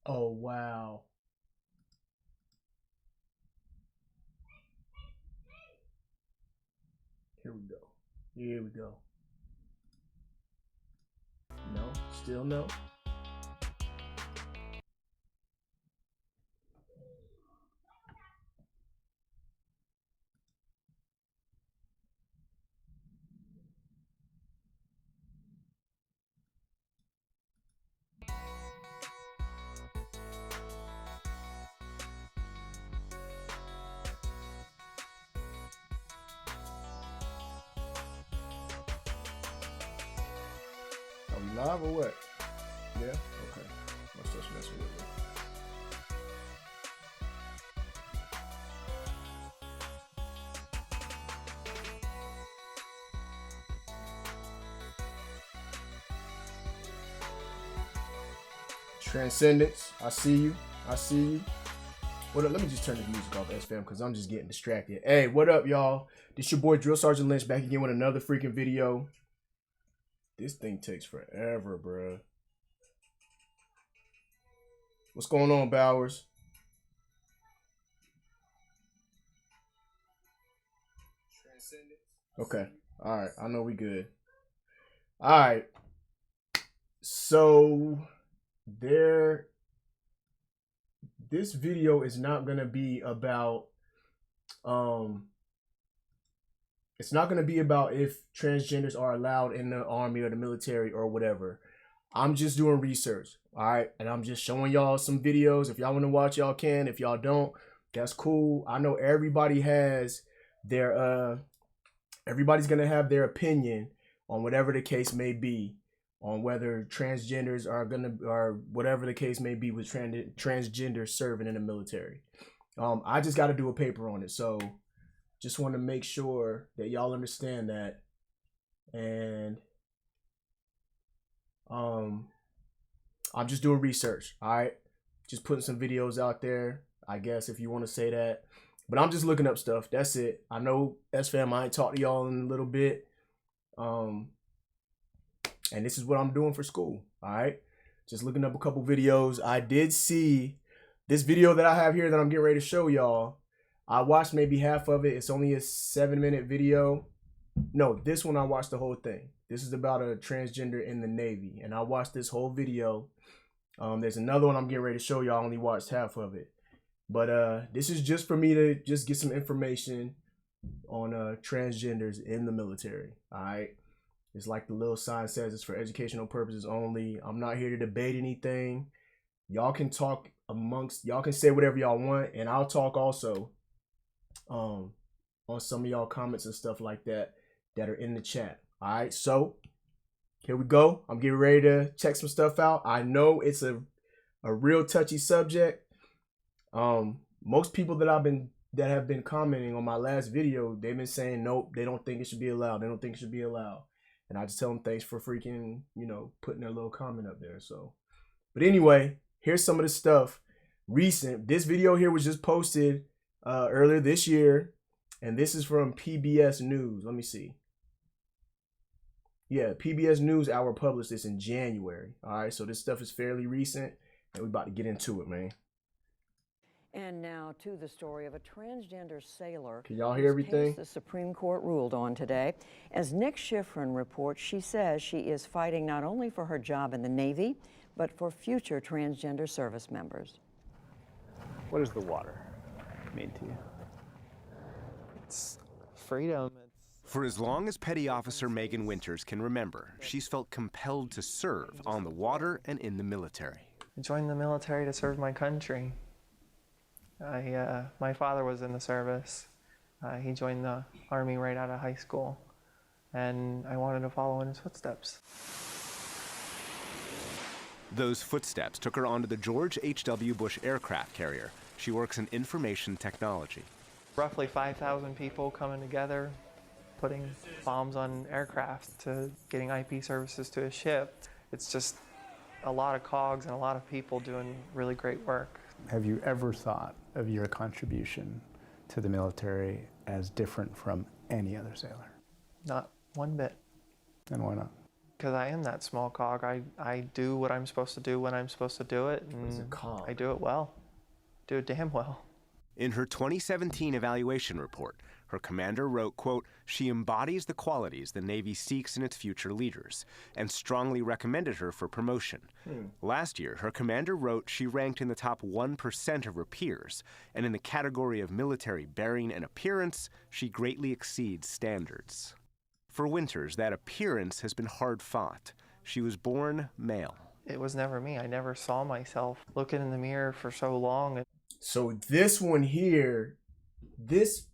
Oh, wow. Here we go. Here we go. No, still no. I'm live or what? Yeah? Okay. Must just messing with me. Transcendence, I see you. I see you. What up? Let me just turn the music off, S-Fam, because I'm just getting distracted. Hey, what up, y'all? This your boy, Drill Sergeant Lynch, back again with another freaking video. This thing takes forever, bruh. What's going on, Bowers? Okay. All right. I know we good. All right. So this video is not going to be about it's not going to be about if transgenders are allowed in the army or the military or whatever. I'm just doing research, all right? And I'm just showing y'all some videos. If y'all want to watch, y'all can. If y'all don't, that's cool. I know everybody has their everybody's going to have their opinion on whatever the case may be, on whether transgenders are going to, or whatever the case may be with transgender serving in the military. I just got to do a paper on it. So just want to make sure that y'all understand that. And I'm just doing research, all right? Just putting some videos out there, I guess, if you want to say that. But I'm just looking up stuff. That's it. I know, S-Fam, I ain't talked to y'all in a little bit. And this is what I'm doing for school, all right? Just looking up a couple videos. I did see this video that I have here that I'm getting ready to show y'all. I watched maybe half of it. It's only a 7-minute video. No, this one I watched the whole thing. This is about a transgender in the Navy, and I watched this whole video. There's another one I'm getting ready to show y'all. I only watched half of it. But this is just for me to just get some information on transgenders in the military, all right? It's like the little sign says, it's for educational purposes only. I'm not here to debate anything. Y'all can talk amongst, y'all can say whatever y'all want, and I'll talk also on some of y'all comments and stuff like that that are in the chat. All right, so here we go. I'm getting ready to check some stuff out. I know it's a real touchy subject. Most people that have been commenting on my last video, they've been saying nope, they don't think it should be allowed. They don't think it should be allowed. And I just tell them thanks for freaking, you know, putting their little comment up there. So, but anyway, here's some of the stuff recent. This video here was just posted earlier this year, and this is from PBS News. Let me see. Yeah, PBS News Hour published this in January. All right, so this stuff is fairly recent, and we're about to get into it, man. And now to the story of a transgender sailor. Can y'all hear everything? The Supreme Court ruled on today. As Nick Schifrin reports, she says she is fighting not only for her job in the Navy, but for future transgender service members. What does the water mean to you? It's freedom. For as long as Petty Officer Megan Winters can remember, she's felt compelled to serve on the water and in the military. I joined the military to serve my country. My father was in the service. He joined the Army right out of high school, and I wanted to follow in his footsteps. Those footsteps took her onto the George H.W. Bush aircraft carrier. She works in information technology. Roughly 5,000 people coming together, putting bombs on aircraft, to getting IP services to a ship. It's just a lot of cogs and a lot of people doing really great work. Have you ever thought of your contribution to the military as different from any other sailor? Not one bit. And why not? Because I am that small cog. I do what I'm supposed to do when I'm supposed to do it, It's a and cog. I do it well. Do it damn well. In her 2017 evaluation report, her commander wrote, quote, "She embodies the qualities the Navy seeks in its future leaders," and strongly recommended her for promotion. Last year, her commander wrote she ranked in the top 1% of her peers, and in the category of military bearing and appearance, she greatly exceeds standards. For Winters, that appearance has been hard-fought. She was born male. It was never me. I never saw myself looking in the mirror for so long. So this one here, this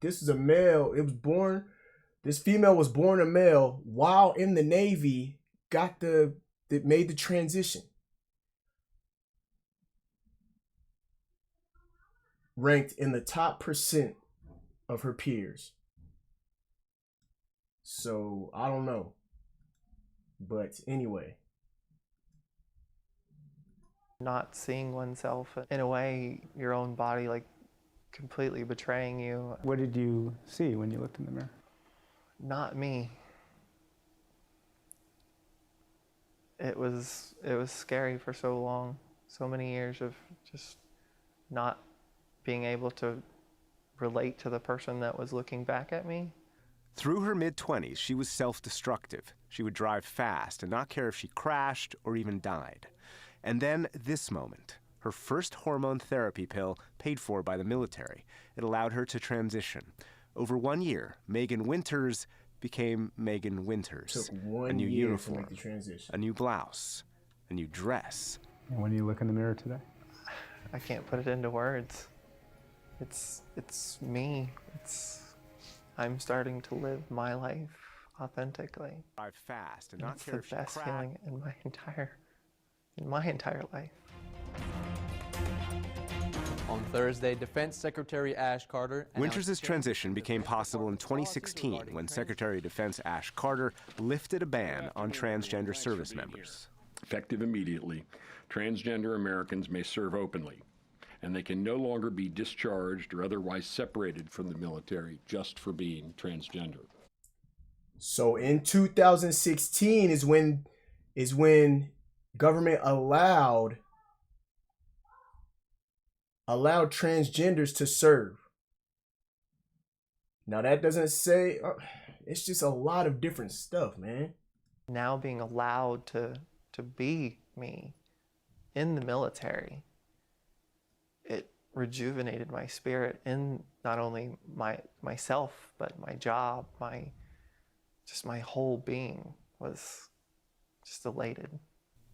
is a male. It was born. This female was born a male while in the Navy. That made the transition. Ranked in the top % of her peers. So I don't know. But anyway. Not seeing oneself, in a way, your own body like completely betraying you. What did you see when you looked in the mirror? Not me. It was scary for so long, so many years of just not being able to relate to the person that was looking back at me. Through her mid-20s, she was self-destructive. She would drive fast and not care if she crashed or even died. And then this moment, her first hormone therapy pill paid for by the military. It allowed her to transition. Over 1 year, Megan Winters became Megan Winters. Took 1 a new year uniform, to make the transition. a new blouse, a new dress. And when you look in the mirror today? I can't put it into words. It's me. I'm starting to live my life authentically. Drive fast and And not it's care the if she best crashed. feeling in my entire life. On Thursday, Defense Secretary Ash Carter Winters' transition became possible in 2016 when Secretary of Defense Ash Carter lifted a ban on transgender service members. Effective immediately, transgender Americans may serve openly, and they can no longer be discharged or otherwise separated from the military just for being transgender. So in 2016 is when government allowed transgenders to serve. Now that doesn't say, it's just a lot of different stuff, man. Now being allowed to be me in the military, it rejuvenated my spirit in not only myself, but my job, my whole being was just elated.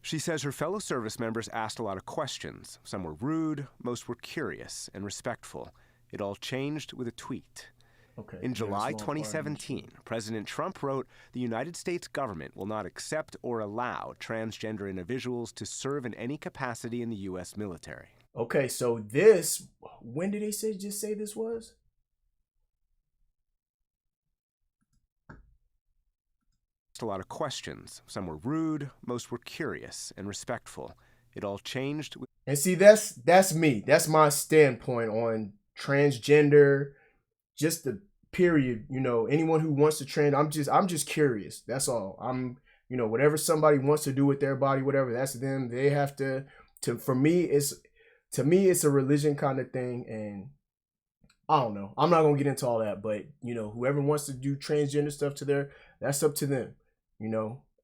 She says her fellow service members asked a lot of questions. Some were rude, most were curious and respectful. It all changed with a tweet. Okay. In July 2017, President Trump wrote, "The United States government will not accept or allow transgender individuals to serve in any capacity in the U.S. military." Okay, so when did they just say this was? A lot of questions. Some were rude, most were curious and respectful. It all changed with And see, that's me. That's my standpoint on transgender, just the period. You know, anyone who wants to trans, I'm just curious. That's all. Whatever somebody wants to do with their body, whatever, that's them. They have to for me, it's a religion kind of thing, and I don't know. I'm not gonna get into all that, but whoever wants to do transgender stuff that's up to them.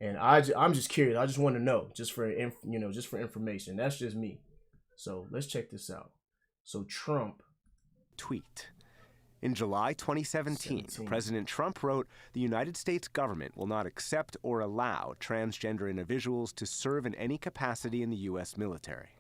And I'm just curious. I just want to know, just for information. That's just me. So let's check this out. So Trump tweet. In July 2017, President Trump wrote, "The United States government will not accept or allow transgender individuals to serve in any capacity in the U.S. military."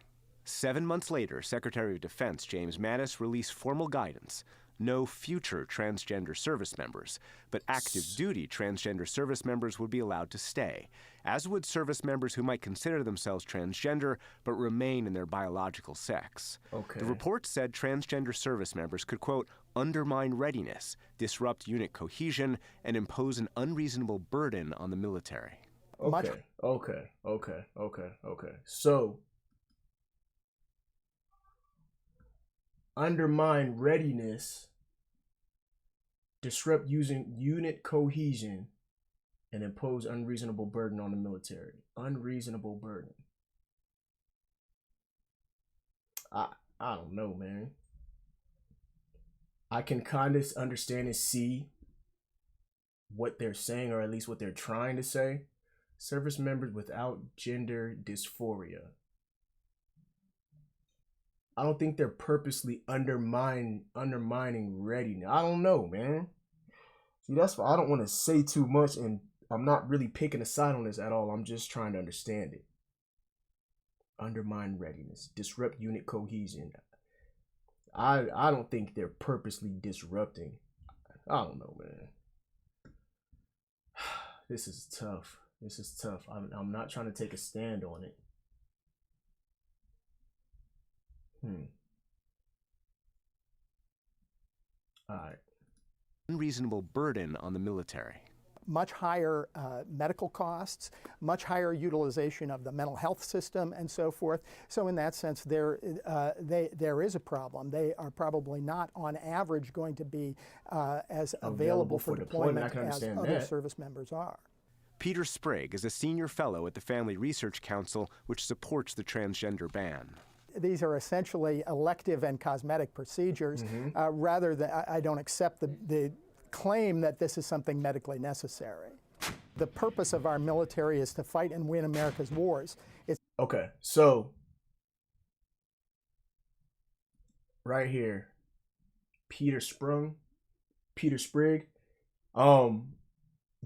7 months later, Secretary of Defense James Mattis released formal guidance. No future transgender service members, but active duty transgender service members would be allowed to stay, as would service members who might consider themselves transgender but remain in their biological sex. Okay. The report said transgender service members could, quote, "undermine readiness, disrupt unit cohesion, and impose an unreasonable burden on the military." Okay. So undermine readiness, disrupt using unit cohesion, and impose unreasonable burden on the military. Unreasonable burden. I don't know, man. I can kind of understand and see what they're saying, or at least what they're trying to say. Service members without gender dysphoria. I don't think they're purposely undermining readiness. I don't know, man. See, that's why I don't want to say too much, and I'm not really picking a side on this at all. I'm just trying to understand it. Undermine readiness, disrupt unit cohesion. I don't think they're purposely disrupting. I don't know, man. This is tough. This is tough. I'm not trying to take a stand on it. All right. Unreasonable burden on the military. Much higher medical costs, much higher utilization of the mental health system, and so forth. So in that sense, there is a problem. They are probably not, on average, going to be as available for deployment as other service members are. Peter Sprague is a senior fellow at the Family Research Council, which supports the transgender ban. These are essentially elective and cosmetic procedures. Rather than, I don't accept the claim that this is something medically necessary. The purpose of our military is to fight and win America's wars. Okay, so right here, Peter Sprague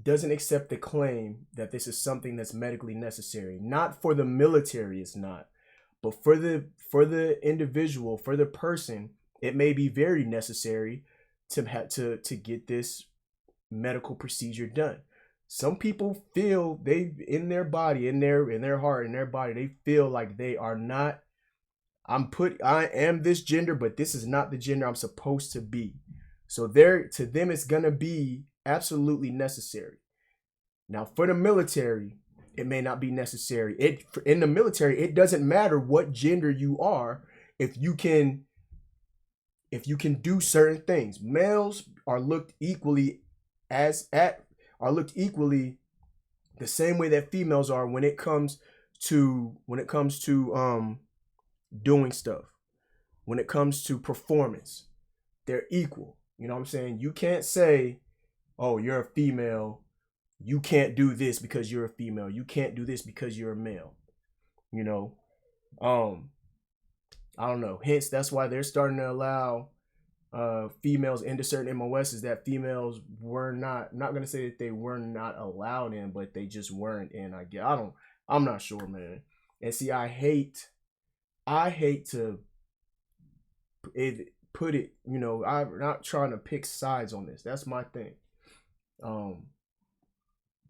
doesn't accept the claim that this is something that's medically necessary. Not for the military, it's not, but for the individual, for the person, it may be very necessary to get this medical procedure done. Some people feel they, in their body, in their heart, in their body, they feel like they are not, I am this gender, but this is not the gender I'm supposed to be. So to them, it's gonna be absolutely necessary. Now, for the military, it may not be necessary. In the military, it doesn't matter what gender you are if you can do certain things. Males are looked equally the same way that females are when it comes to doing stuff. When it comes to performance, they're equal. You know what I'm saying? You can't say, oh, you're a female, you can't do this because you're a female. You can't do this because you're a male. You know, I don't know. Hence, that's why they're starting to allow females into certain MOSs that females were not going to say that they were not allowed in, but they just weren't in. I'm not sure, man. And see, I hate to put it, you know, I'm not trying to pick sides on this. That's my thing.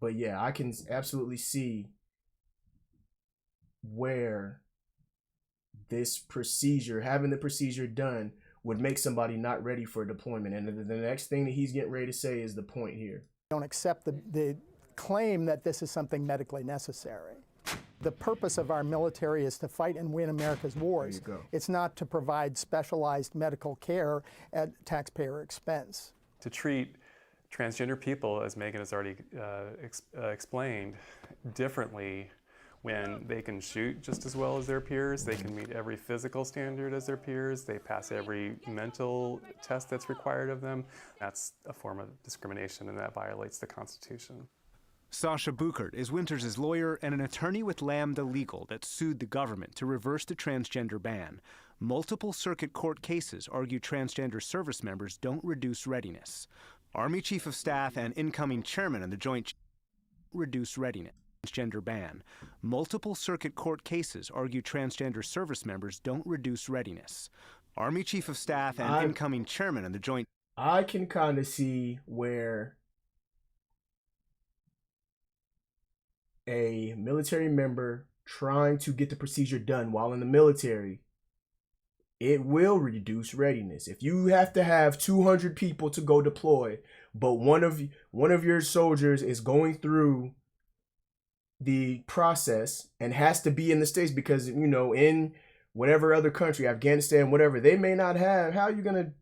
But yeah, I can absolutely see where this procedure, having the procedure done, would make somebody not ready for deployment. And the next thing that he's getting ready to say is the point here. Don't accept the claim that this is something medically necessary. The purpose of our military is to fight and win America's wars. There you go. It's not to provide specialized medical care at taxpayer expense. To treat transgender people, as Megan has already explained, differently when they can shoot just as well as their peers, they can meet every physical standard as their peers, they pass every mental test that's required of them. That's a form of discrimination, and that violates the Constitution. Sasha Buchert is Winters' lawyer and an attorney with Lambda Legal that sued the government to reverse the transgender ban. Multiple circuit court cases argue transgender service members don't reduce readiness. Army Chief of Staff and incoming chairman of the Joint reduce readiness. Transgender ban. Multiple circuit court cases argue transgender service members don't reduce readiness. Army Chief of Staff and incoming chairman of the Joint. I can kind of see where a military member trying to get the procedure done while in the military, it will reduce readiness. If you have to have 200 people to go deploy, but one of your soldiers is going through the process and has to be in the States because, you know, in whatever other country, Afghanistan, whatever, they may not have, how are you going to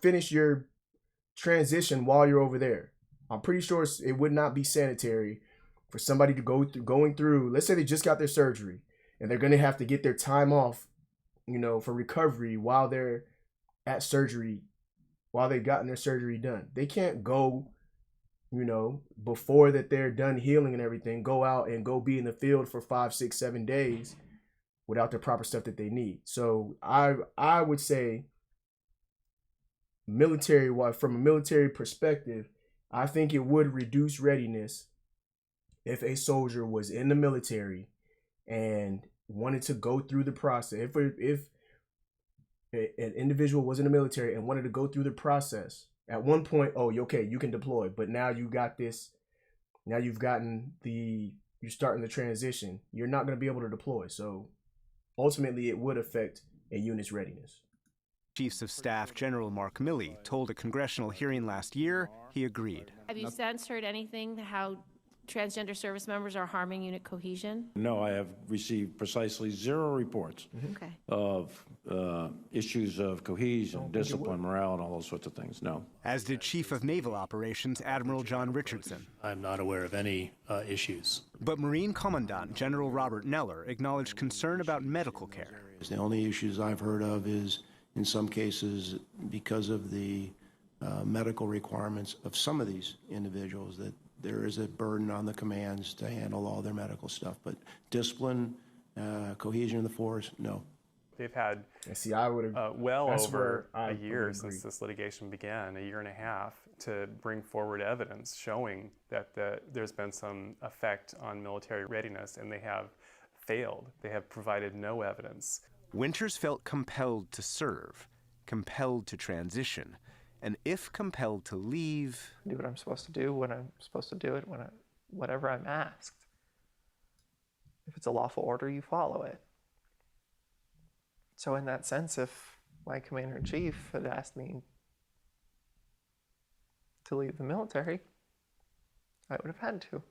finish your transition while you're over there? I'm pretty sure it would not be sanitary for somebody to going through, let's say they just got their surgery and they're going to have to get their time off, you know, for recovery while they're at surgery, while they've gotten their surgery done. They can't go, you know, before that they're done healing and everything, go out and go be in the field for 5, 6, 7 days without the proper stuff that they need. So I would say from a military perspective, I think it would reduce readiness if a soldier was in the military and wanted to go through the process. If an individual was in the military and wanted to go through the process, at one point, oh, okay, you can deploy, but now you got this. Now you're starting the transition. You're not going to be able to deploy. So ultimately, it would affect a unit's readiness. Chiefs of Staff General Mark Milley told a congressional hearing last year he agreed. Have you since heard anything how transgender service members are harming unit cohesion? No, I have received precisely 0 reports of issues of cohesion, discipline, morale, and all those sorts of things. No. As did Chief of Naval Operations Admiral John Richardson. I'm not aware of any issues. But Marine Commandant General Robert Neller acknowledged concern about medical care. The only issues I've heard of is, in some cases, because of the medical requirements of some of these individuals, that there is a burden on the commands to handle all their medical stuff. But discipline, cohesion in the force, no. They've had well over a year since this litigation began, 1.5 years, to bring forward evidence showing that there's been some effect on military readiness, and they have failed. They have provided no evidence. Winters felt compelled to serve, compelled to transition, and if compelled to leave... Do what I'm supposed to do when I'm supposed to do it, whatever I'm asked. If it's a lawful order, you follow it. So in that sense, if my commander-in-chief had asked me to leave the military, I would have had to.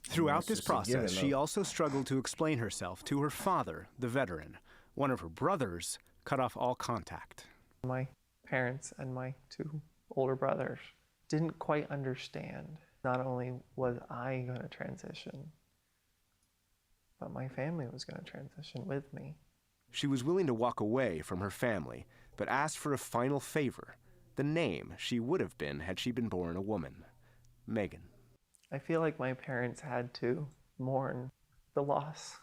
Throughout this process, she also struggled to explain herself to her father, the veteran. One of her brothers cut off all contact. My parents and my 2 older brothers didn't quite understand. Not only was I going to transition, but my family was going to transition with me. She was willing to walk away from her family, but asked for a final favor, the name she would have been had she been born a woman, Megan. I feel like my parents had to mourn the loss.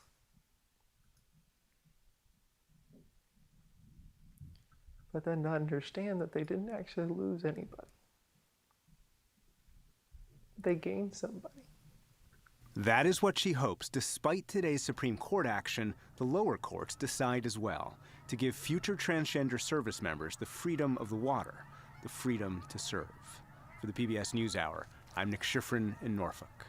But then to understand that they didn't actually lose anybody. They gained somebody. That is what she hopes, despite today's Supreme Court action, the lower courts decide as well, to give future transgender service members the freedom of the water, the freedom to serve. For the PBS NewsHour, I'm Nick Schifrin in Norfolk.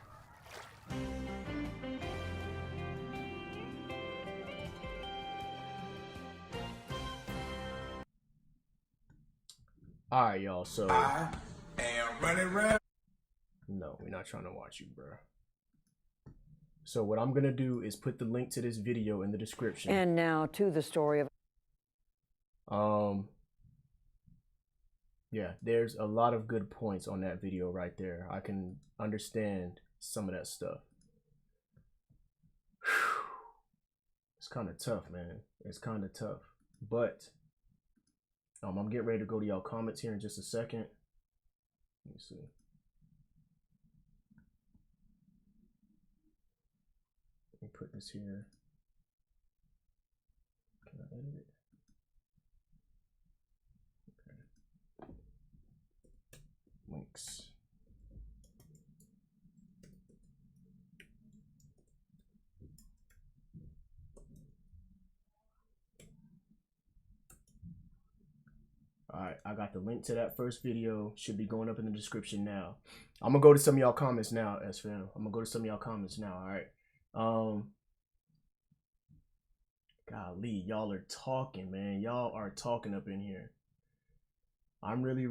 All right, y'all. So I am running around. No, we're not trying to watch you, bro. So what I'm gonna do is put the link to this video in the description. And now to the story of. Yeah, there's a lot of good points on that video right there. I can understand some of that stuff. It's kind of tough, man. It's kind of tough. But I'm getting ready to go to y'all comments here in just a second. Let me see. Let me put this here. Can I edit it? Links. All right, I got the link to that first video. Should be going up in the description now. I'm gonna go to some of y'all comments now, S-Fam. I'm gonna go to some of y'all comments now. All right. Golly, y'all are talking, man. Y'all are talking up in here. I'm really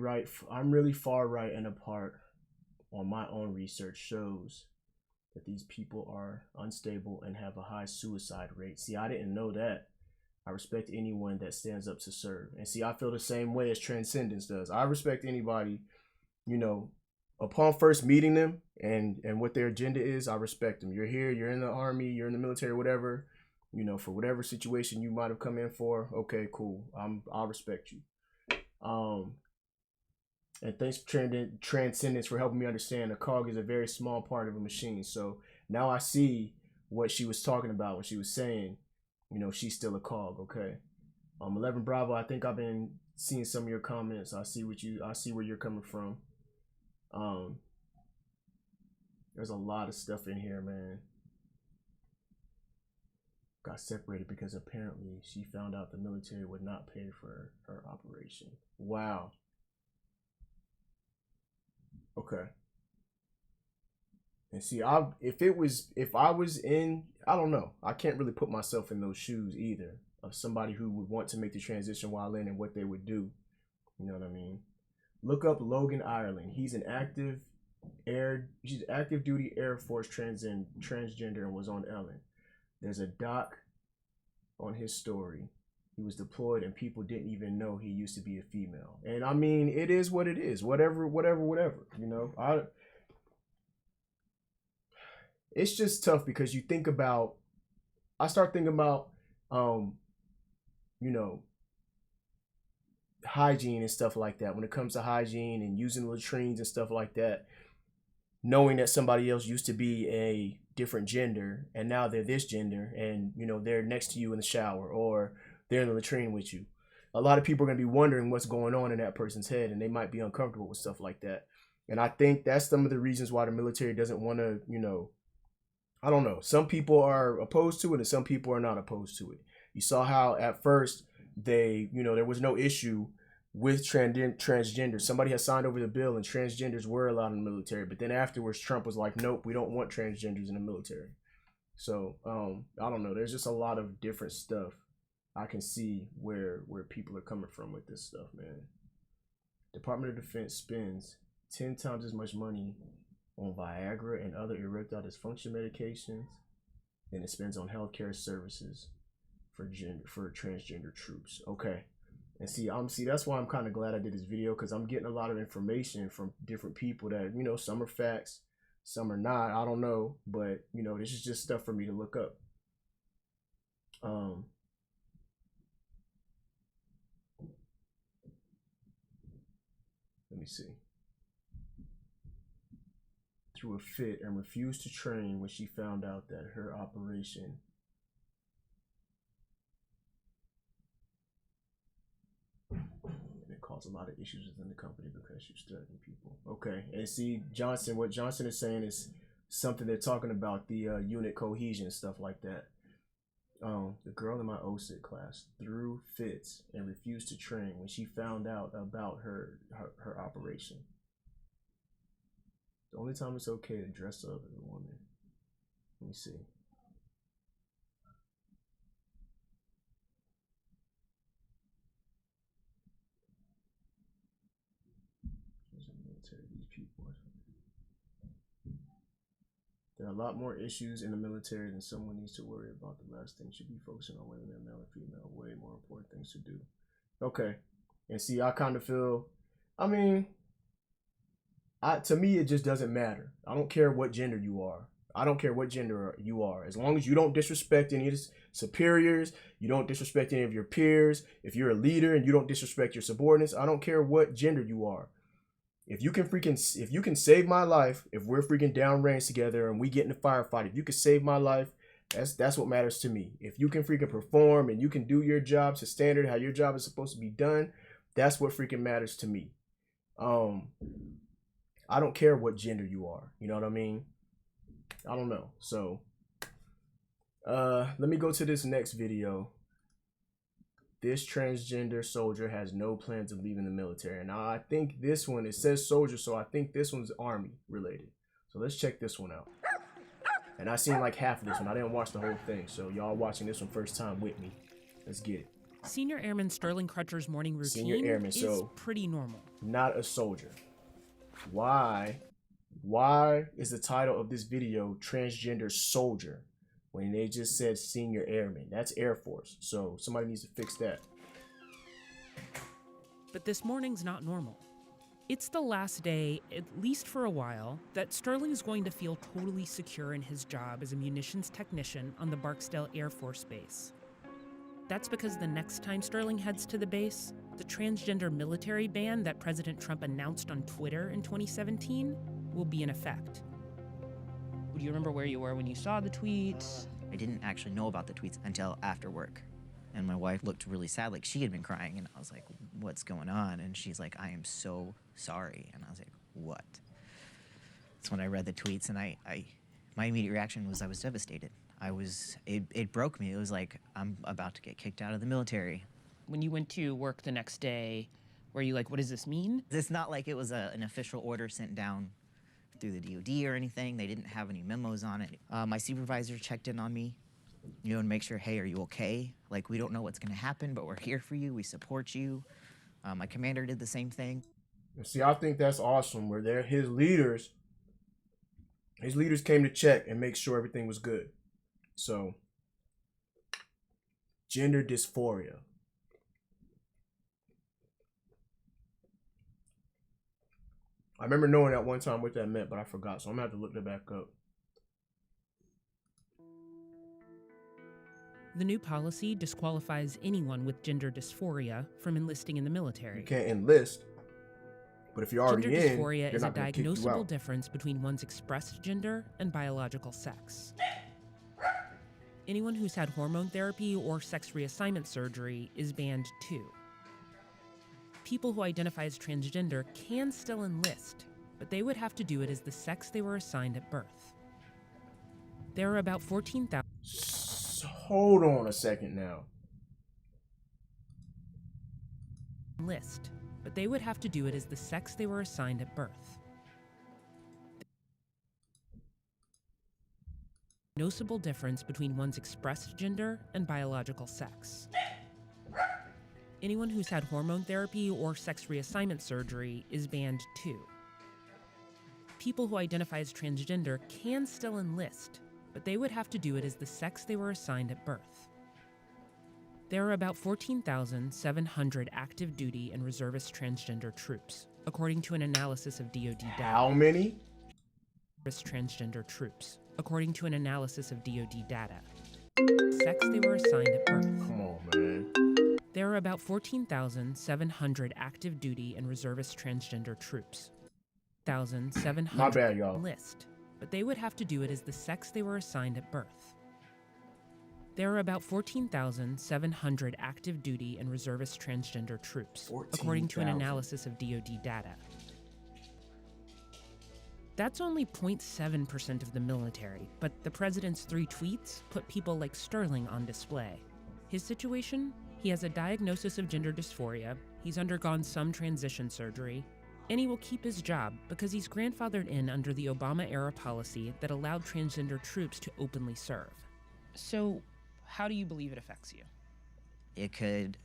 far right, and a part on my own research shows that these people are unstable and have a high suicide rate. See, I didn't know that. I respect anyone that stands up to serve. And see, I feel the same way as Transcendence does. I respect anybody you know, upon first meeting them and what their agenda is, I respect them. You're here, you're in the Army, you're in the military, whatever, you know, for whatever situation you might have come in for. Okay, cool. I'll respect you. And thanks for Transcendence for helping me understand a cog is a very small part of a machine. So now I see what she was talking about when she was saying, you know, she's still a cog. Okay. 11 Bravo, I think I've been seeing some of your comments. I see where you're coming from. There's a lot of stuff in here, man. Got separated because apparently she found out the military would not pay for her operation. Wow. Okay. And see, if I was in, I don't know. I can't really put myself in those shoes either of somebody who would want to make the transition while in and what they would do. You know what I mean? Look up Logan Ireland. He's active duty Air Force transgender and was on Ellen. There's a doc on his story. He was deployed and people didn't even know he used to be a female. And I mean, it is what it is. Whatever, you know. It's just tough because I start thinking about you know, hygiene and stuff like that. When it comes to hygiene and using latrines and stuff like that, knowing that somebody else used to be a different gender and now they're this gender, and you know, they're next to you in the shower or they're in the latrine with you. A lot of people are going to be wondering what's going on in that person's head, and they might be uncomfortable with stuff like that. And I think that's some of the reasons why the military doesn't want to, you know, I don't know. Some people are opposed to it and some people are not opposed to it. You saw how at first there was no issue with transgender. Somebody had signed over the bill and transgenders were allowed in the military. But then afterwards, Trump was like, nope, we don't want transgenders in the military. So, I don't know. There's just a lot of different stuff I can see where people are coming from with this stuff, man. Department of Defense spends 10 times as much money on Viagra and other erectile dysfunction medications than it spends on healthcare services for transgender troops. Okay. And see, that's why I'm kind of glad I did this video, because I'm getting a lot of information from different people that, you know, some are facts, some are not. I don't know, but you know, this is just stuff for me to look up. Let me see. Threw a fit and refused to train when she found out that her operation caused a lot of issues within the company because she was threatening people. Okay, and see, what Johnson is saying is something they're talking about, the unit cohesion, stuff like that. The girl in my OSIT class threw fits and refused to train when she found out about her operation. The only time it's okay to dress up as a woman. Let me see. There are a lot more issues in the military than someone needs to worry about. The last thing should be focusing on whether they're male or female. Way more important things to do. Okay. And see, I kind of feel, I mean, to me, it just doesn't matter. I don't care what gender you are. I don't care what gender you are. As long as you don't disrespect any of the superiors, you don't disrespect any of your peers. If you're a leader and you don't disrespect your subordinates, I don't care what gender you are. If you can save my life, if we're freaking downrange together and we get in a firefight, if you can save my life, that's what matters to me. If you can freaking perform and you can do your job to standard, how your job is supposed to be done, that's what freaking matters to me. I don't care what gender you are. You know what I mean? I don't know. So, let me go to this next video. This transgender soldier has no plans of leaving the military. And I think this one, it says soldier, so I think this one's Army related. So let's check this one out. And I seen like half of this one. I didn't watch the whole thing. So y'all watching this one first time with me. Let's get it. Senior Airman Sterling Crutcher's morning routine is pretty normal. Not a soldier. Why is the title of this video Transgender Soldier when they just said Senior Airman? That's Air Force, so somebody needs to fix that. But this morning's not normal. It's the last day, at least for a while, that Sterling is going to feel totally secure in his job as a munitions technician on the Barksdale Air Force Base. That's because the next time Sterling heads to the base, the transgender military ban that President Trump announced on Twitter in 2017 will be in effect. Do you remember where you were when you saw the tweets? I didn't actually know about the tweets until after work. And my wife looked really sad, like she had been crying, and I was like, what's going on? And she's like, I am so sorry. And I was like, what? That's when I read the tweets, and my immediate reaction was I was devastated. It broke me. It was like, I'm about to get kicked out of the military. When you went to work the next day, were you like, what does this mean? It's not like it was an official order sent down through the DOD or anything. They didn't have any memos on it. My supervisor checked in on me, and make sure, hey, are you okay? Like, we don't know what's gonna happen, but we're here for you, we support you. My commander did the same thing. See, I think that's awesome, where they're his leaders came to check and make sure everything was good. So, gender dysphoria. I remember knowing at one time what that meant, but I forgot, so I'm gonna have to look that back up. The new policy disqualifies anyone with gender dysphoria from enlisting in the military. You can't enlist, but if you're already gender in, dysphoria they're is a not gonna kick you diagnosable out. difference between one's expressed gender and biological sex. Anyone who's had hormone therapy or sex reassignment surgery is banned too. People who identify as transgender can still enlist, but they would have to do it as the sex they were assigned at birth. There are about 14,000. Hold on a second now. Enlist, but they would have to do it as the sex they were assigned at birth. Noticeable difference between one's expressed gender and biological sex. Anyone who's had hormone therapy or sex reassignment surgery is banned too. People who identify as transgender can still enlist, but they would have to do it as the sex they were assigned at birth. There are about 14,700 active duty and reservist transgender troops, according to an analysis of DoD data. How many? Transgender troops, according to an analysis of DoD data. Sex they were assigned at birth. Come on, man. There are about 14,700 active duty and reservist transgender troops. 1,700 My bad, y'all. Enlist, but they would have to do it as the sex they were assigned at birth. There are about 14,700 active duty and reservist transgender troops, according to an analysis of DoD data. That's only 0.7% of the military, but the president's 3 tweets put people like Sterling on display. His situation? He has a diagnosis of gender dysphoria, he's undergone some transition surgery, and he will keep his job because he's grandfathered in under the Obama-era policy that allowed transgender troops to openly serve. So, how do you believe it affects you? It could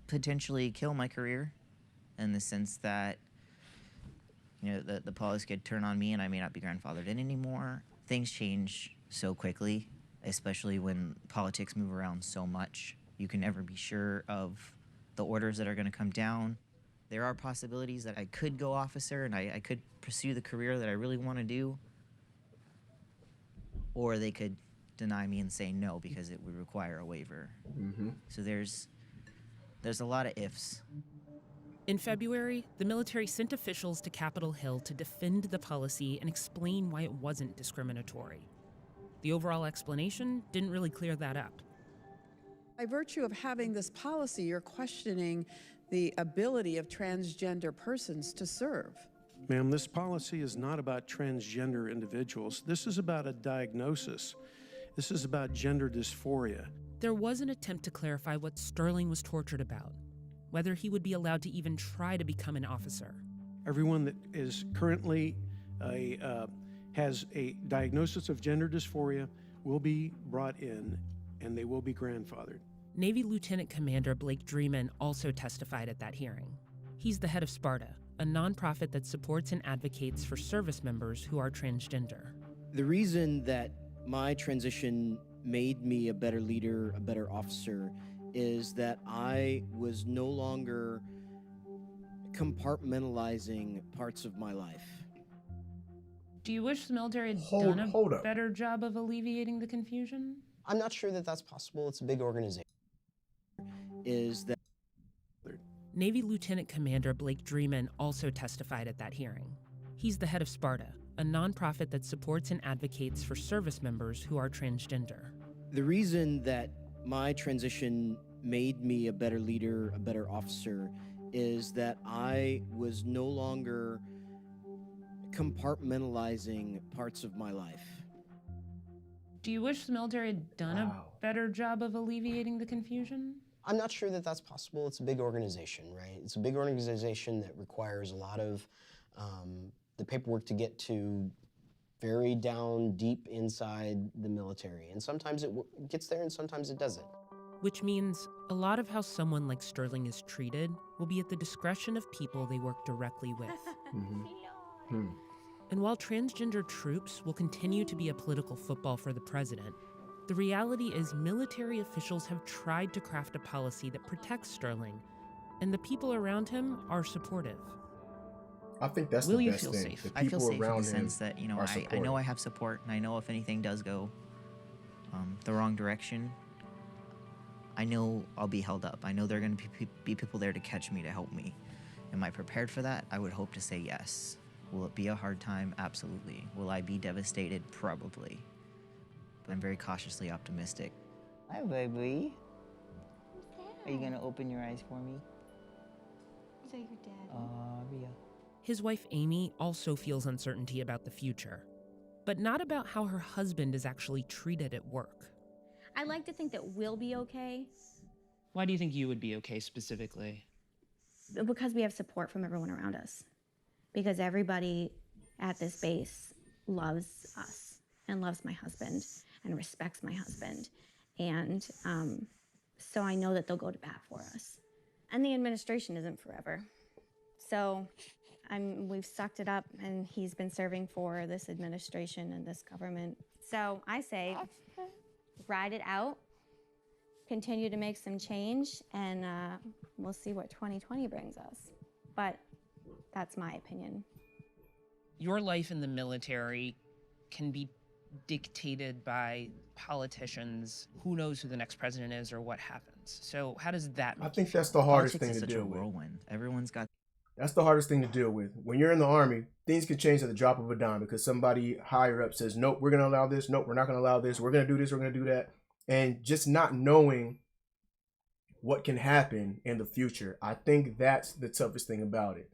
potentially kill my career, in the sense that, the policy could turn on me and I may not be grandfathered in anymore. Things change so quickly, especially when politics move around so much. You can never be sure of the orders that are going to come down. There are possibilities that I could go officer and I could pursue the career that I really want to do, or they could deny me and say no because it would require a waiver. So there's a lot of ifs. In February, the military sent officials to Capitol Hill to defend the policy and explain why it wasn't discriminatory. The overall explanation didn't really clear that up. By virtue of having this policy, you're questioning the ability of transgender persons to serve. Ma'am, this policy is not about transgender individuals. This is about a diagnosis. This is about gender dysphoria. There was an attempt to clarify what Sterling was tortured about, whether he would be allowed to even try to become an officer. Everyone that is currently has a diagnosis of gender dysphoria will be brought in and they will be grandfathered. Navy Lieutenant Commander Blake Dreeman also testified at that hearing. He's the head of Sparta, a nonprofit that supports and advocates for service members who are transgender. The reason that my transition made me a better leader, a better officer, is that I was no longer compartmentalizing parts of my life. Do you wish the military had Hold done a up. better job of alleviating the confusion? I'm not sure that that's possible. It's a big organization. Is that Navy Lieutenant Commander Blake Dreeman also testified at that hearing. He's the head of Sparta, a nonprofit that supports and advocates for service members who are transgender. the reason that my transition made me a better leader, a better officer, is that I was no longer compartmentalizing parts of my life. Do you wish the military had done a better job of alleviating the confusion? I'm not sure that that's possible. It's a big organization, right? It's a big organization that requires a lot of the paperwork to get to very down deep inside the military. And sometimes it gets there and sometimes it doesn't. Which means a lot of how someone like Sterling is treated will be at the discretion of people they work directly with. And while transgender troops will continue to be a political football for the president, the reality is military officials have tried to craft a policy that protects Sterling, and the people around him are supportive. I think that's Will the you best feel thing. safe? The I feel people safe in around the him sense that, you know, are I supportive. know I have support, and I know if anything does go the wrong direction, I know I'll be held up. I know there are going to be people there to catch me, to help me. Am I prepared for that? I would hope to say yes. Will it be a hard time? Absolutely. Will I be devastated? Probably. But I'm very cautiously optimistic. Hi, baby. Are you going to open your eyes for me? Is that your dad? Ria. His wife Amy also feels uncertainty about the future, but not about how her husband is actually treated at work. I like to think that we'll be okay Why do you think you would be okay specifically? because we have support from everyone around us. Because everybody at this base loves us and loves my husband and respects my husband. And so I know that they'll go to bat for us. And the administration isn't forever. So we've sucked it up, and he's been serving for this administration and this government. So I say, ride it out, continue to make some change, and we'll see what 2020 brings us. But that's my opinion. Your life in the military can be dictated by politicians. Who knows who the next president is or what happens? So how does that make I think you feel? that's the hardest Politics thing is to such deal a with. whirlwind. Everyone's got. That's the hardest thing to deal with. When you're in the Army, things can change at the drop of a dime because somebody higher up says, nope, we're going to allow this. Nope, we're not going to allow this. We're going to do this. We're going to do that. And just not knowing what can happen in the future. I think that's the toughest thing about it.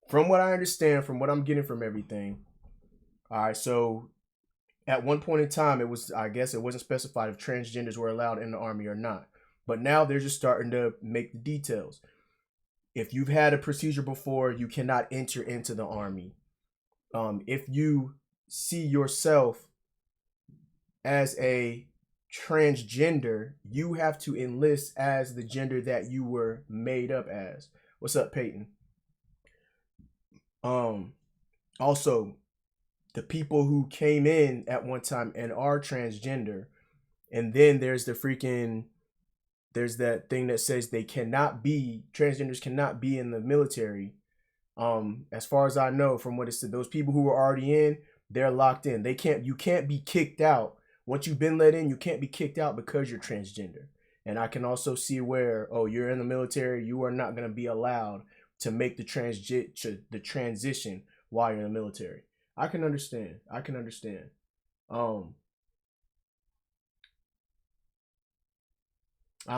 From what I understand, from what I'm getting from everything. All right, so at one point in time, I guess it wasn't specified if transgenders were allowed in the Army or not. But now they're just starting to make the details. If you've had a procedure before, you cannot enter into the Army. If you see yourself as a transgender, you have to enlist as the gender that you were made up as. What's up, Peyton? Also, the people who came in at one time and are transgender, and then there's that thing that says transgenders cannot be in the military. As far as I know, from what it said, those people who were already in, they're locked in. You can't be kicked out. Once you've been let in, you can't be kicked out because you're transgender. And I can also see where, you're in the military, you are not going to be allowed to make the transition while you're in the military. I can understand. I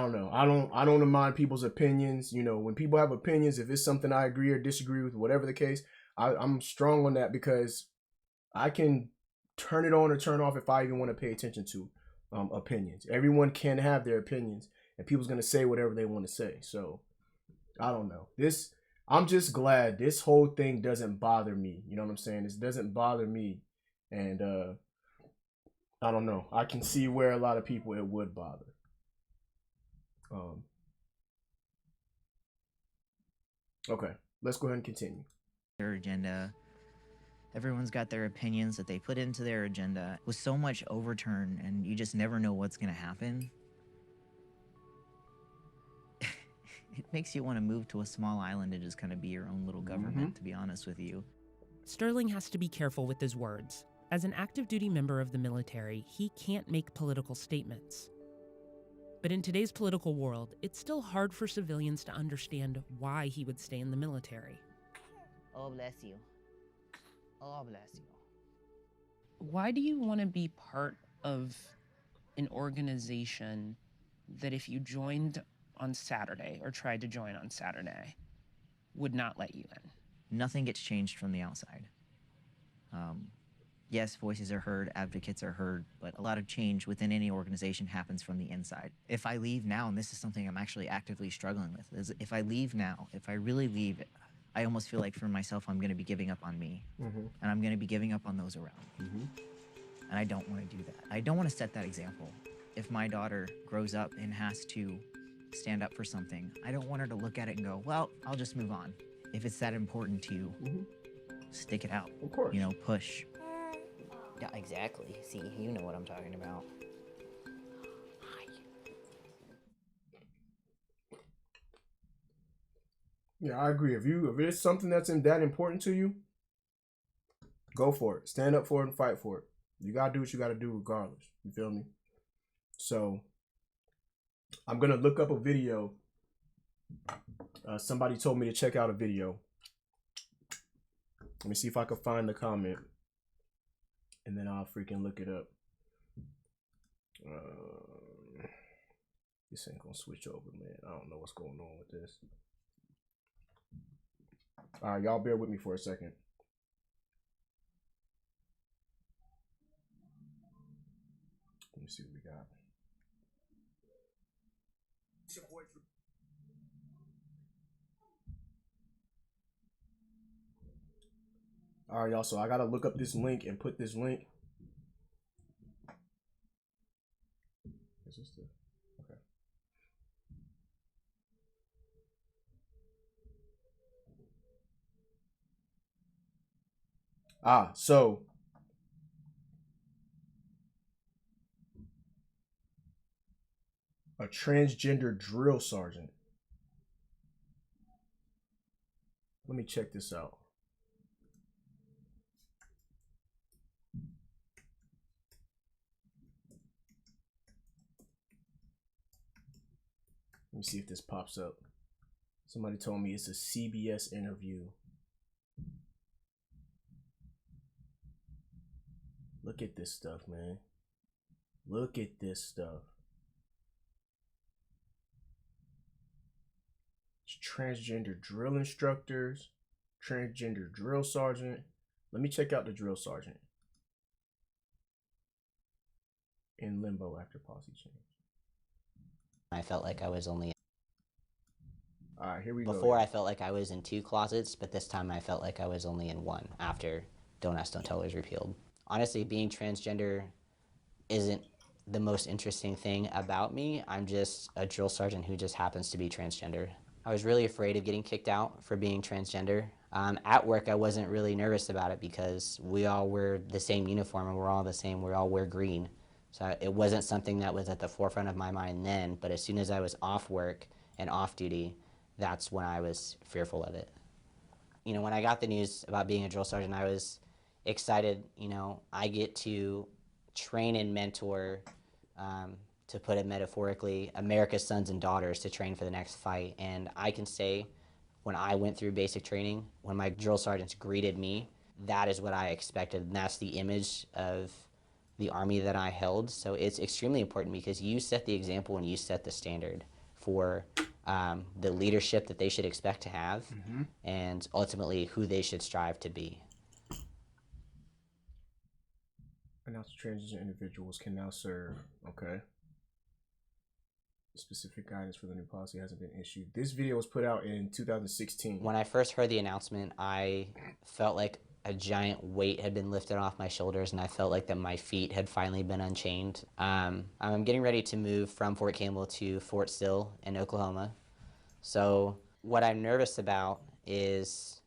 don't know. I don't mind people's opinions. You know, when people have opinions, if it's something I agree or disagree with, whatever the case, I'm strong on that because I can turn it on or turn off if I even want to pay attention to opinions. Everyone can have their opinions, and people's gonna say whatever they want to say. So I don't know. I'm just glad this whole thing doesn't bother me. You know what I'm saying? This doesn't bother me, and I don't know. I can see where a lot of people it would bother. Okay, let's go ahead and continue. Their agenda. Everyone's got their opinions that they put into their agenda. With so much overturn, and you just never know what's going to happen. it makes you want to move to a small island and just kind of be your own little government, to be honest with you. Sterling has to be careful with his words. As an active duty member of the military, he can't make political statements. But in today's political world, it's still hard for civilians to understand why he would stay in the military. Oh, bless you. Oh, bless you. Why do you want to be part of an organization that if you joined on Saturday or tried to join on Saturday would not let you in? Nothing gets changed from the outside. Yes, voices are heard, advocates are heard, but a lot of change within any organization happens from the inside. If I leave now, and this is something I'm actually actively struggling with, is if I leave now, if I really leave, I almost feel like for myself I'm going to be giving up on me, and I'm going to be giving up on those around me. And I don't want to do that. I don't want to set that example. If my daughter grows up and has to stand up for something, I don't want her to look at it and go, well, I'll just move on. If it's that important to you, stick it out. Of course. You know, push. Yeah, exactly. See, you know what I'm talking about. Yeah, I agree. If it's something that's that important to you, go for it. Stand up for it and fight for it. You gotta do what you gotta do regardless. You feel me? So I'm gonna look up a video. Somebody told me to check out a video. Let me see if I can find the comment, and then I'll freaking look it up. This ain't gonna switch over, man. I don't know what's going on with this. All right, y'all bear with me for a second. Let me see what we got. All right, y'all. So I gotta look up this link and put this link. Is this the okay? So a transgender drill sergeant. Let me check this out. Let me see if this pops up. Somebody told me it's a CBS interview. Look at this stuff, man. Look at this stuff. It's transgender drill instructors, transgender drill sergeant. Let me check out the drill sergeant. In limbo after policy change. I felt like I was only... All right, here we go. Before I felt like I was in 2 closets, but this time I felt like I was only in 1 after Don't Ask, Don't Tell was repealed. Honestly, being transgender isn't the most interesting thing about me. I'm just a drill sergeant who just happens to be transgender. I was really afraid of getting kicked out for being transgender. At work, I wasn't really nervous about it because we all wear the same uniform and we're all the same. We all wear green. So it wasn't something that was at the forefront of my mind then, but as soon as I was off work and off duty, that's when I was fearful of it. You know, when I got the news about being a drill sergeant, I was excited. You know, I get to train and mentor, to put it metaphorically, America's sons and daughters to train for the next fight. And I can say, when I went through basic training, when my drill sergeants greeted me, that is what I expected, and that's the image of the Army that I held. So it's extremely important because you set the example and you set the standard for the leadership that they should expect to have, and ultimately who they should strive to be. Announced transgender individuals can now serve. Okay. Specific guidance for the new policy hasn't been issued. This video was put out in 2016. When I first heard the announcement, I felt like a giant weight had been lifted off my shoulders, and I felt like that my feet had finally been unchained. I'm getting ready to move from Fort Campbell to Fort Sill in Oklahoma. So what I'm nervous about is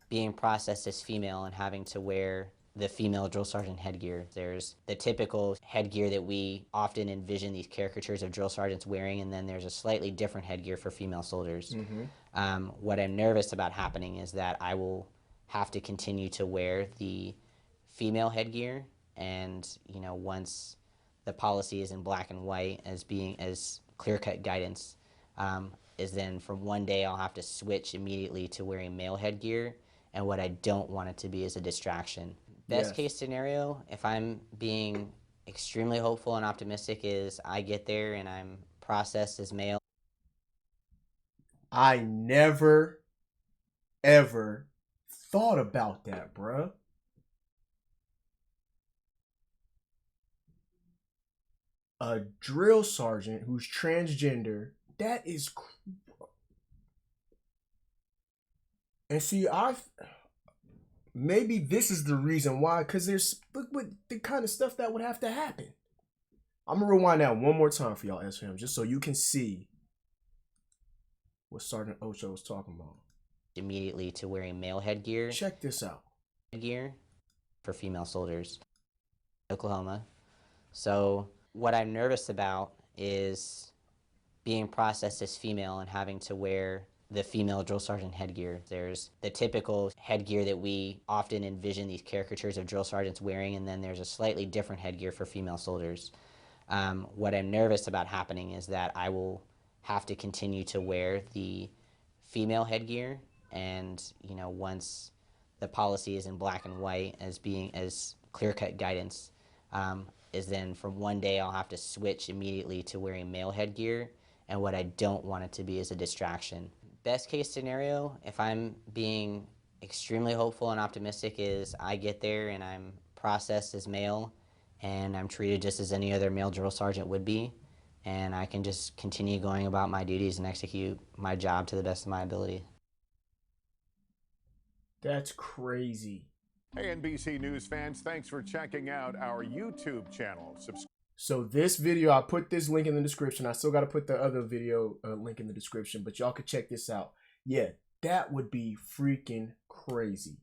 being processed as female and having to wear the female drill sergeant headgear. There's the typical headgear that we often envision these caricatures of drill sergeants wearing, and then there's a slightly different headgear for female soldiers. What I'm nervous about happening is that I will have to continue to wear the female headgear, and once the policy is in black and white as clear-cut guidance, is then from one day I'll have to switch immediately to wearing male headgear, and what I don't want it to be is a distraction. Best case scenario, if I'm being extremely hopeful and optimistic, is I get there and I'm processed as male. I never, ever thought about that, bruh. A drill sergeant who's transgender, that is... And see, maybe this is the reason why, because look what the kind of stuff that would have to happen. I'm going to rewind that one more time for y'all, SFM, just so you can see what Sergeant Ocho was talking about. Immediately to wearing male headgear. Check this out. Headgear for female soldiers. Oklahoma. So what I'm nervous about is being processed as female and having to wear the female drill sergeant headgear. There's the typical headgear that we often envision these caricatures of drill sergeants wearing, and then there's a slightly different headgear for female soldiers. What I'm nervous about happening is that I will have to continue to wear the female headgear, and once the policy is in black and white as clear-cut guidance, is then from one day I'll have to switch immediately to wearing male headgear, and what I don't want it to be is a distraction. Best case scenario, if I'm being extremely hopeful and optimistic, is I get there and I'm processed as male and I'm treated just as any other male drill sergeant would be, and I can just continue going about my duties and execute my job to the best of my ability. That's crazy. Hey, NBC News fans, thanks for checking out our YouTube channel. So this video, I put this link in the description. I still got to put the other video link in the description, but y'all could check this out. Yeah, that would be freaking crazy.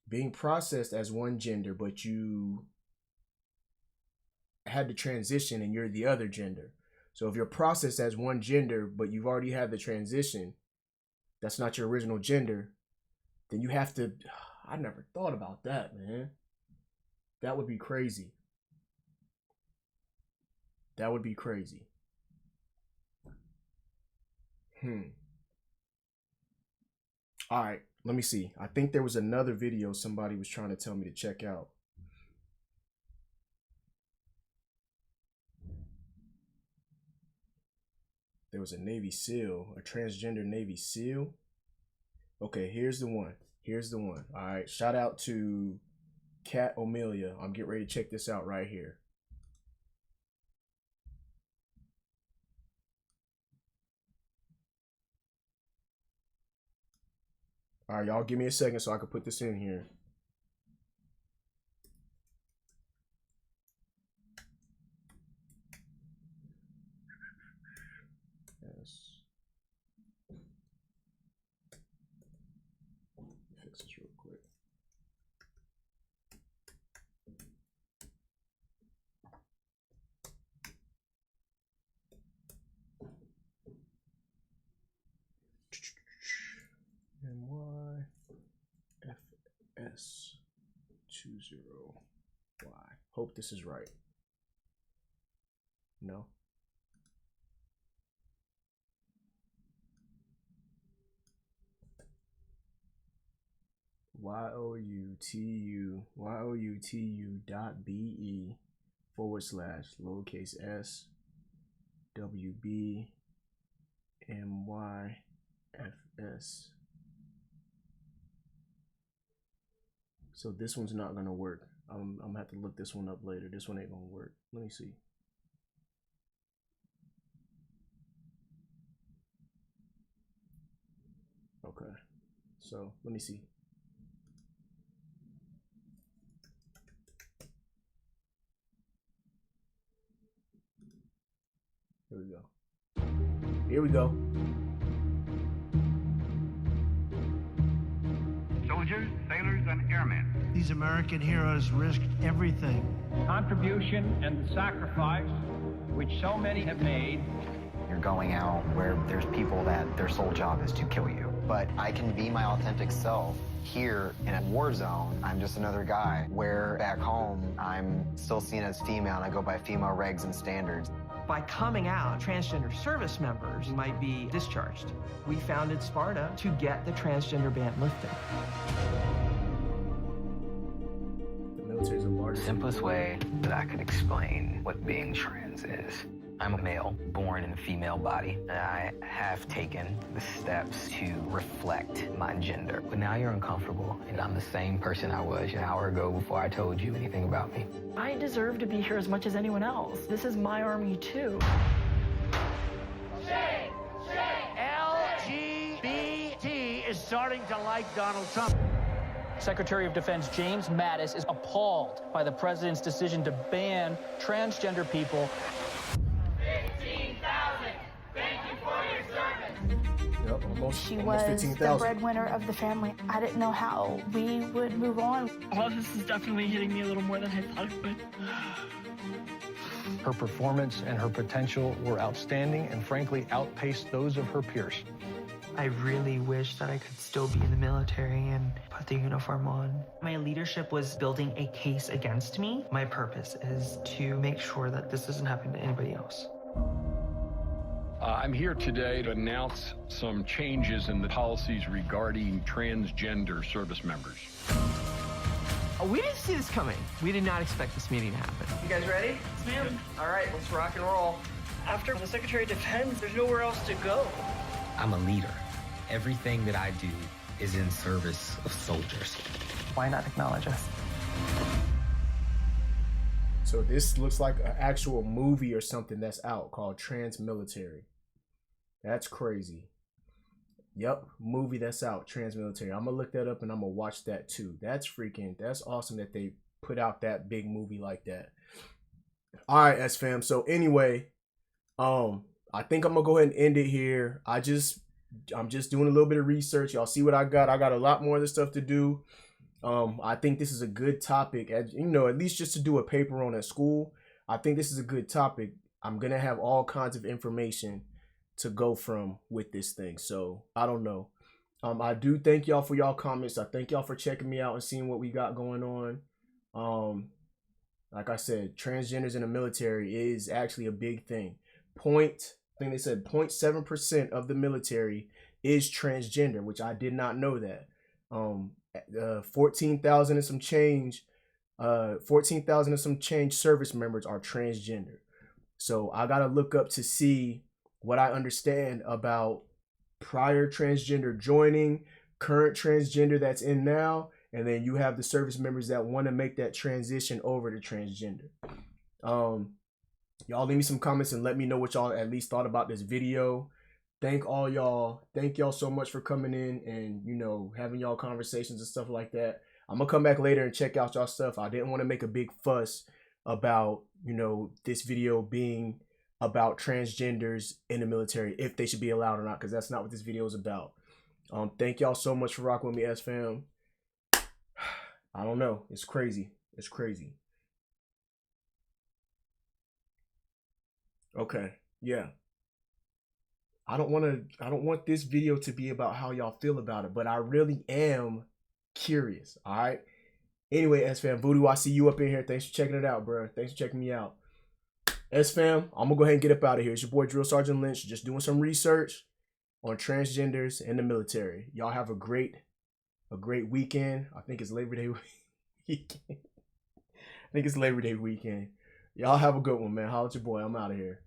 Being processed as one gender, but you had to transition and you're the other gender. So if you're processed as one gender, but you've already had the transition, that's not your original gender, then you have to... I never thought about that, man. That would be crazy. That would be crazy. All right, let me see. I think there was another video somebody was trying to tell me to check out. There was a Navy SEAL, a transgender Navy SEAL. Okay, here's the one. Here's the one. All right, shout out to Kat O'Melia. I'm getting ready to check this out right here. All right, y'all give me a second so I can put this in here. Yes. Fix this real quick. NYFS20Y. Hope this is right. No. youtu.be/SWB/MYFS. So this one's not gonna work. I'm gonna have to look this one up later. This one ain't gonna work. Let me see. Okay, so let me see. Here we go. Here we go. Soldiers, sailors, and airmen. These American heroes risked everything. Contribution and the sacrifice which so many have made. You're going out where there's people that their sole job is to kill you. But I can be my authentic self. Here in a war zone, I'm just another guy. Where back home, I'm still seen as female and I go by female regs and standards. By coming out, transgender service members might be discharged. We founded Sparta to get the transgender ban lifted. The military's a large. Simplest way that I could explain what being trans is. I'm a male, born in a female body, and I have taken the steps to reflect my gender. But now you're uncomfortable, and I'm the same person I was an hour ago before I told you anything about me. I deserve to be here as much as anyone else. This is my army, too. Shame! Shame! LGBT is starting to like Donald Trump. Secretary of Defense James Mattis is appalled by the president's decision to ban transgender people. 15,000! Thank you for your service! Yep, almost She was 15,000. the breadwinner of the family. I didn't know how we would move on. All of this is definitely hitting me a little more than I thought it would. Her performance and her potential were outstanding and frankly outpaced those of her peers. I really wish that I could still be in the military and put the uniform on. My leadership was building a case against me. My purpose is to make sure that this doesn't happen to anybody else. I'm here today to announce some changes in the policies regarding transgender service members. We didn't see this coming. We did not expect this meeting to happen. You guys ready? Yes, ma'am. All right, let's rock and roll. After the Secretary of Defense, there's nowhere else to go. I'm a leader. Everything that I do is in service of soldiers. Why not acknowledge us? So this looks like an actual movie or something that's out called Transmilitary. That's crazy. Yep, movie that's out, Transmilitary. I'm gonna look that up and I'm gonna watch that too. That's awesome that they put out that big movie like that. All right, S fam. So anyway, I think I'm gonna go ahead and end it here. I'm just doing a little bit of research. Y'all see what I got. I got a lot more of this stuff to do. I think this is a good topic, at least just to do a paper on at school. I think this is a good topic. I'm gonna have all kinds of information to go from with this thing. So I don't know. I do thank y'all for y'all comments. I thank y'all for checking me out and seeing what we got going on. Like I said, transgenders in the military is actually a big thing. I think they said 0.7% of the military is transgender, which I did not know that. 14,000 and some change, 14,000 and some change service members are transgender. So I gotta look up to see what I understand about prior transgender joining, current transgender that's in now, and then you have the service members that want to make that transition over to transgender. Y'all leave me some comments and let me know what y'all at least thought about this video. Thank y'all so much for coming in and having y'all conversations and stuff like that. I'm gonna come back later and check out y'all stuff. I didn't want to make a big fuss about this video being about transgenders in the military, if they should be allowed or not, because that's not what this video is about. Thank y'all so much for rocking with me, S fam. I don't know. It's crazy. It's crazy. Okay. Yeah. I don't want this video to be about how y'all feel about it, but I really am curious. All right. Anyway, S fam, Voodoo, I see you up in here. Thanks for checking it out, bro. Thanks for checking me out. S fam, I'm gonna go ahead and get up out of here. It's your boy Drill Sergeant Lynch, just doing some research on transgenders in the military. Y'all have a great weekend. I think it's Labor Day weekend. Y'all have a good one, man. Holla at your boy. I'm out of here.